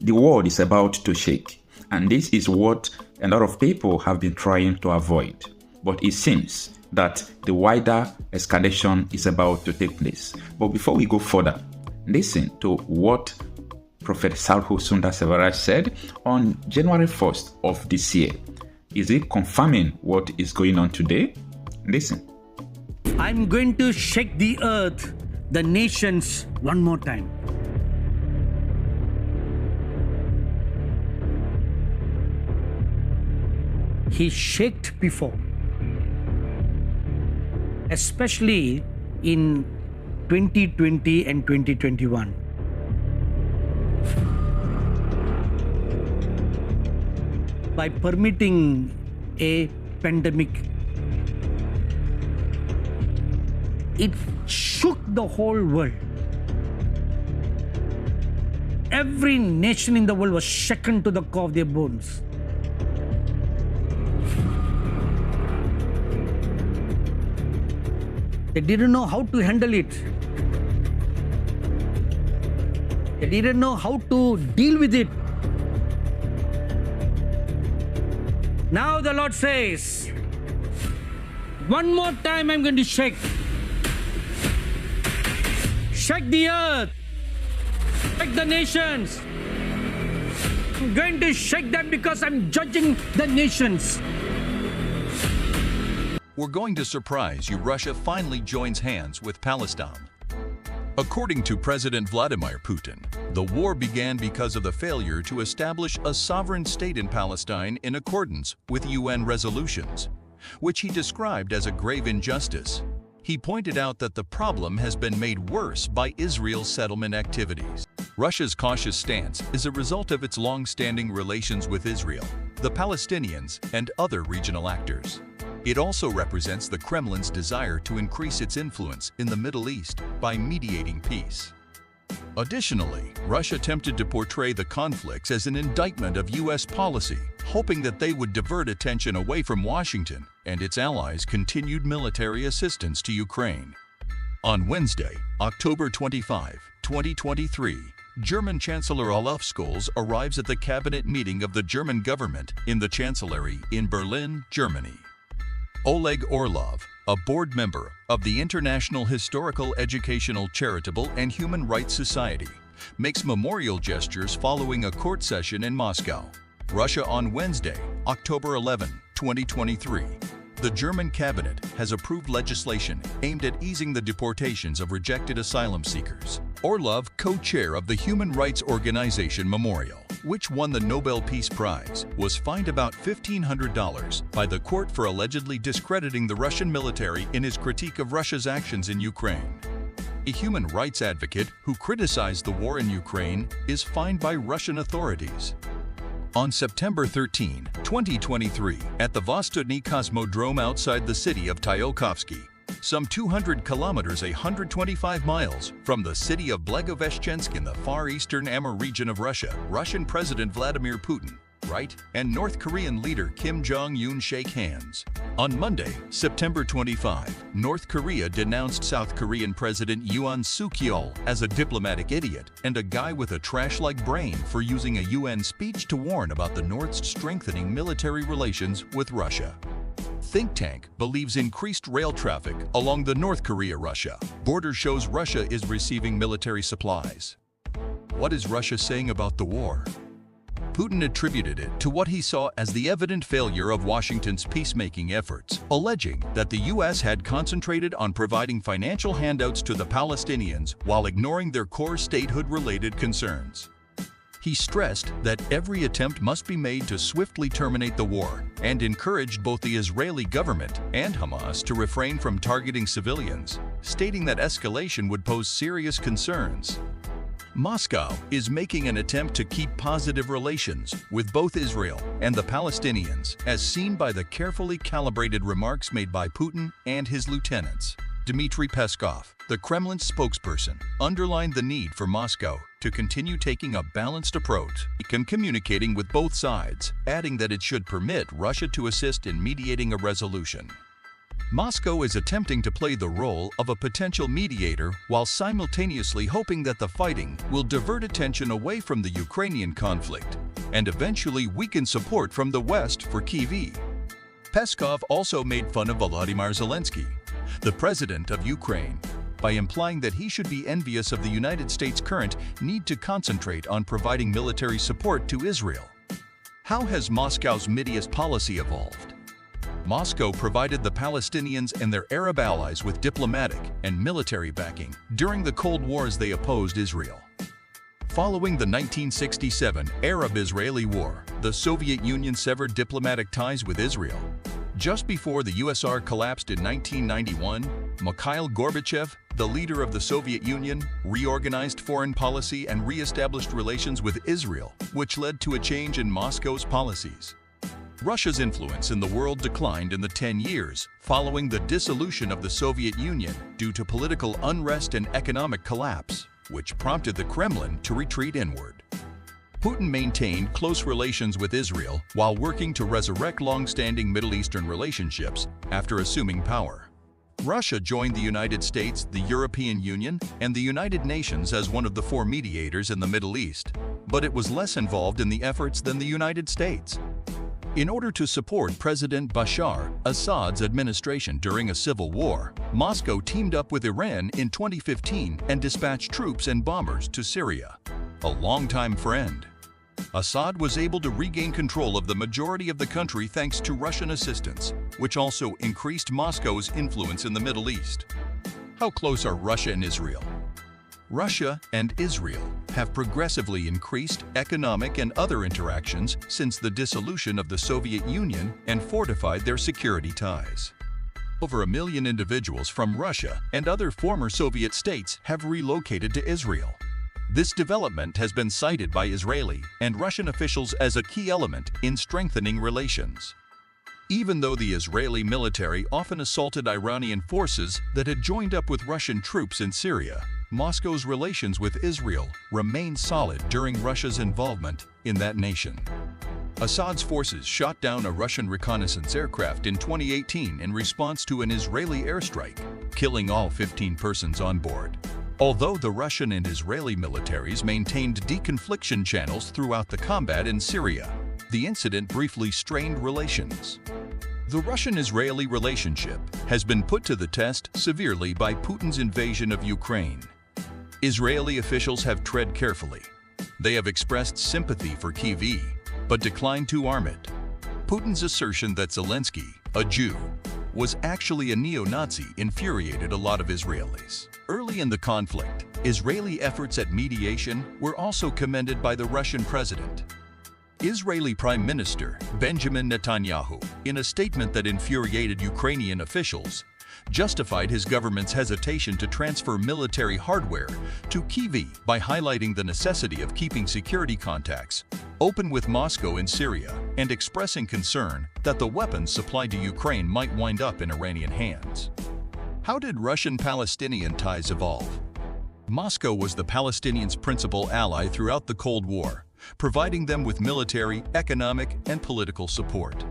the world is about to shake, and this is what a lot of people have been trying to avoid. But it seems that the wider escalation is about to take place. But before we go further, listen to what Prophet Sadhu Sundar Selvaraj said on January 1st of this year. Is it confirming what is going on today? Listen. I'm going to shake the earth, the nations, one more time. He shaked before, especially in 2020 and 2021. By permitting a pandemic, it shook the whole world. Every nation in the world was shaken to the core of their bones. They didn't know how to handle it. They didn't know how to deal with it. Now the Lord says, one more time I'm going to shake. Shake the earth. Shake the nations. I'm going to shake them because I'm judging the nations. We're going to surprise you. Russia finally joins hands with Palestine. According to President Vladimir Putin, the war began because of the failure to establish a sovereign state in Palestine in accordance with UN resolutions, which he described as a grave injustice. He pointed out that the problem has been made worse by Israel's settlement activities. Russia's cautious stance is a result of its long-standing relations with Israel, the Palestinians, and other regional actors. It also represents the Kremlin's desire to increase its influence in the Middle East by mediating peace. Additionally, Russia attempted to portray the conflicts as an indictment of U.S. policy, hoping that they would divert attention away from Washington and its allies' continued military assistance to Ukraine. On Wednesday, October 25, 2023, German Chancellor Olaf Scholz arrives at the cabinet meeting of the German government in the Chancellery in Berlin, Germany. Oleg Orlov, a board member of the International Historical, Educational, Charitable, and Human Rights Society, makes memorial gestures following a court session in Moscow. Russia on Wednesday, October 11, 2023. The German cabinet has approved legislation aimed at easing the deportations of rejected asylum seekers. Orlov, co-chair of the human rights organization Memorial, which won the Nobel Peace Prize, was fined about $1,500 by the court for allegedly discrediting the Russian military in his critique of Russia's actions in Ukraine. A human rights advocate who criticized the war in Ukraine is fined by Russian authorities. On September 13, 2023, at the Vostokny Cosmodrome outside the city of Tyokovsky, some 200 kilometers 125 miles from the city of Blagoveshchensk in the far eastern Amur region of Russia, Russian President Vladimir Putin, and North Korean leader Kim Jong-un shake hands. On Monday, September 25, North Korea denounced South Korean President Yoon Suk-yeol as a diplomatic idiot and a guy with a trash-like brain for using a UN speech to warn about the North's strengthening military relations with Russia. Think tank believes increased rail traffic along the North Korea-Russia border shows Russia is receiving military supplies. What is Russia saying about the war? Putin attributed it to what he saw as the evident failure of Washington's peacemaking efforts, alleging that the U.S. had concentrated on providing financial handouts to the Palestinians while ignoring their core statehood-related concerns. He stressed that every attempt must be made to swiftly terminate the war and encouraged both the Israeli government and Hamas to refrain from targeting civilians, stating that escalation would pose serious concerns. Moscow is making an attempt to keep positive relations with both Israel and the Palestinians, as seen by the carefully calibrated remarks made by Putin and his lieutenants. Dmitry Peskov, the Kremlin spokesperson, underlined the need for Moscow to continue taking a balanced approach in communicating with both sides, adding that it should permit Russia to assist in mediating a resolution. Moscow is attempting to play the role of a potential mediator while simultaneously hoping that the fighting will divert attention away from the Ukrainian conflict and eventually weaken support from the West for Kyiv. Peskov also made fun of Volodymyr Zelensky, the president of Ukraine, by implying that he should be envious of the United States' current need to concentrate on providing military support to Israel. How has Moscow's Midas policy evolved? Moscow provided the Palestinians and their Arab allies with diplomatic and military backing during the Cold War as they opposed Israel. Following the 1967 Arab-Israeli War, the Soviet Union severed diplomatic ties with Israel. Just before the USSR collapsed in 1991, Mikhail Gorbachev, the leader of the Soviet Union, reorganized foreign policy and re-established relations with Israel, which led to a change in Moscow's policies. Russia's influence in the world declined in the 10 years following the dissolution of the Soviet Union due to political unrest and economic collapse, which prompted the Kremlin to retreat inward. Putin maintained close relations with Israel while working to resurrect long-standing Middle Eastern relationships after assuming power. Russia joined the United States, the European Union, and the United Nations as one of the 4 mediators in the Middle East, but it was less involved in the efforts than the United States. In order to support President Bashar Assad's administration during a civil war, Moscow teamed up with Iran in 2015 and dispatched troops and bombers to Syria, a longtime friend. Assad was able to regain control of the majority of the country thanks to Russian assistance, which also increased Moscow's influence in the Middle East. How close are Russia and Israel? Russia and Israel have progressively increased economic and other interactions since the dissolution of the Soviet Union and fortified their security ties. Over 1 million individuals from Russia and other former Soviet states have relocated to Israel. This development has been cited by Israeli and Russian officials as a key element in strengthening relations. Even though the Israeli military often assaulted Iranian forces that had joined up with Russian troops in Syria, Moscow's relations with Israel remained solid during Russia's involvement in that nation. Assad's forces shot down a Russian reconnaissance aircraft in 2018 in response to an Israeli airstrike, killing all 15 persons on board. Although the Russian and Israeli militaries maintained deconfliction channels throughout the combat in Syria, the incident briefly strained relations. The Russian-Israeli relationship has been put to the test severely by Putin's invasion of Ukraine. Israeli officials have tread carefully. They have expressed sympathy for Kyiv, but declined to arm it. Putin's assertion that Zelensky, a Jew, was actually a neo-Nazi infuriated a lot of Israelis. Early in the conflict, Israeli efforts at mediation were also commended by the Russian president. Israeli Prime Minister Benjamin Netanyahu, in a statement that infuriated Ukrainian officials, justified his government's hesitation to transfer military hardware to Kyiv by highlighting the necessity of keeping security contacts open with Moscow in Syria and expressing concern that the weapons supplied to Ukraine might wind up in Iranian hands. How did Russian-Palestinian ties evolve? Moscow was the Palestinians' principal ally throughout the Cold War, providing them with military, economic, and political support.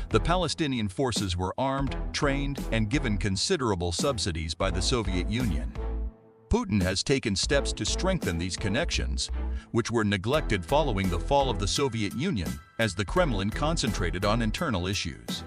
The Palestinian forces were armed, trained, and given considerable subsidies by the Soviet Union. Putin has taken steps to strengthen these connections, which were neglected following the fall of the Soviet Union as the Kremlin concentrated on internal issues.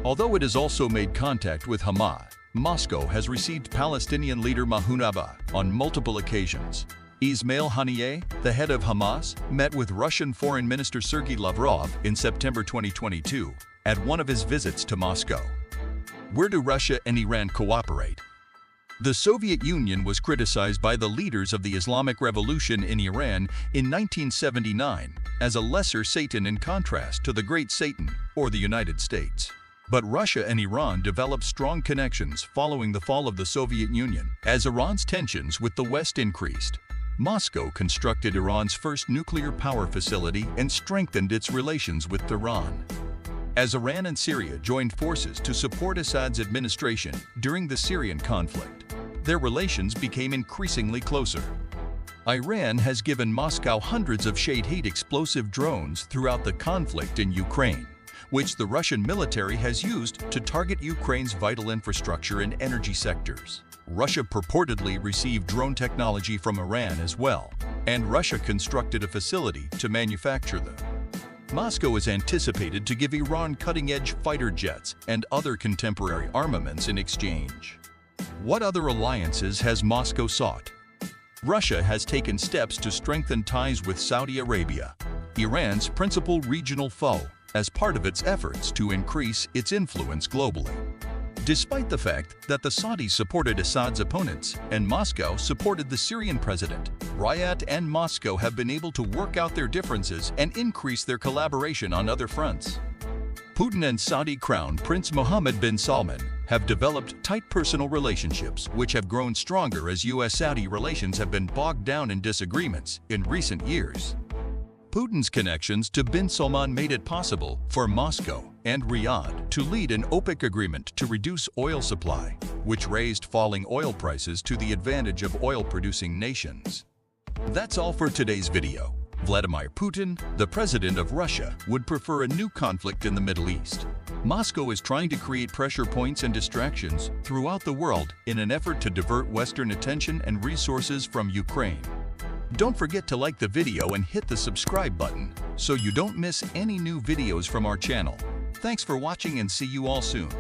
Although it has also made contact with Hamas, Moscow has received Palestinian leader Mahmoud Abbas on multiple occasions. Ismail Haniyeh, the head of Hamas, met with Russian Foreign Minister Sergei Lavrov in September 2022 at one of his visits to Moscow. Where do Russia and Iran cooperate? The Soviet Union was criticized by the leaders of the Islamic Revolution in Iran in 1979 as a lesser Satan in contrast to the Great Satan or the United States. But Russia and Iran developed strong connections following the fall of the Soviet Union as Iran's tensions with the West increased. Moscow constructed Iran's first nuclear power facility and strengthened its relations with Tehran. As Iran and Syria joined forces to support Assad's administration during the Syrian conflict, their relations became increasingly closer. Iran has given Moscow hundreds of Shahed explosive drones throughout the conflict in Ukraine, which the Russian military has used to target Ukraine's vital infrastructure and energy sectors. Russia purportedly received drone technology from Iran as well, and Russia constructed a facility to manufacture them. Moscow is anticipated to give Iran cutting-edge fighter jets and other contemporary armaments in exchange. What other alliances has Moscow sought? Russia has taken steps to strengthen ties with Saudi Arabia, Iran's principal regional foe, as part of its efforts to increase its influence globally. Despite the fact that the Saudis supported Assad's opponents and Moscow supported the Syrian president, Riyadh and Moscow have been able to work out their differences and increase their collaboration on other fronts. Putin and Saudi Crown Prince Mohammed bin Salman have developed tight personal relationships which have grown stronger as US-Saudi relations have been bogged down in disagreements in recent years. Putin's connections to bin Salman made it possible for Moscow and Riyadh to lead an OPEC agreement to reduce oil supply, which raised falling oil prices to the advantage of oil-producing nations. That's all for today's video. Vladimir Putin, the president of Russia, would prefer a new conflict in the Middle East. Moscow is trying to create pressure points and distractions throughout the world in an effort to divert Western attention and resources from Ukraine. Don't forget to like the video and hit the subscribe button so you don't miss any new videos from our channel. Thanks for watching and see you all soon.